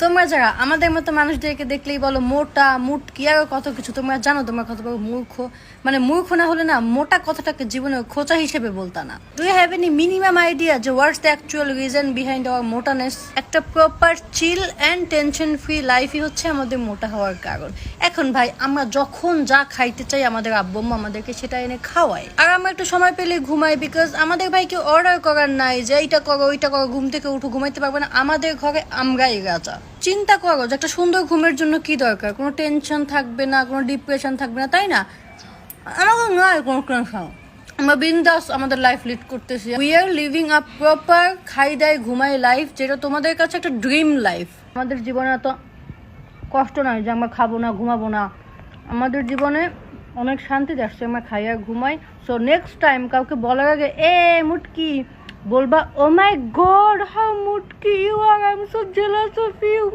তোমরা যারা আমাদের মতো মানুষদেরকে দেখলেই বলো মোটা মুটকি আরো কত কিছু, তোমরা জানো তোমরা কত বড় মূর্খ। মানে মূর্খ না হলে না মোটা কথাটাকে জীবনে খোঁচা হিসেবে বলতা না। Do you have any minimum idea যে what's the actual reason behind our মোটানেস? একটা proper chill and tension free লাইফই হচ্ছে আমাদের মোটা হওয়ার কারণ। এখন ভাই আমরা যখন যা খাইতে চাই আমাদের আব্বু আম্মা আমাদেরকে সেটা এনে খাওয়ায়, আর আমরা একটু সময় পেলে ঘুমাই, বিকজ আমাদের ভাই কেউ অর্ডার করার নাই যে এইটা করো ওইটা করো, ঘুম থেকে উঠো, ঘুমাইতে পারবে না। আমাদের ঘরে আমরাই রাজা। চিন্তা করো যে একটা সুন্দর ঘুমের জন্য কি দরকার, কোনো টেনশন থাকবে না, কোনো ডিপ্রেশন থাকবে না, তাই না? আমাকে নয় কোনো টেনশন, আমরা বিন্দাস আমাদের লাইফ লিড করতেছি। We are living a proper খাই দাই ঘুমাই লাইফ, যেটা তোমাদের কাছে একটা ড্রিম লাইফ। আমাদের জীবনে এত কষ্ট নাই যে আমরা খাবো না ঘুমাবো না, আমাদের জীবনে অনেক শান্তি আসছে, আমরা খাই আর ঘুমাই। সো নেক্সট টাইম কাউকে বলার আগে মুটকি বলবা, ও মাই গড হাউ মুটকি you are, I am so jealous of you.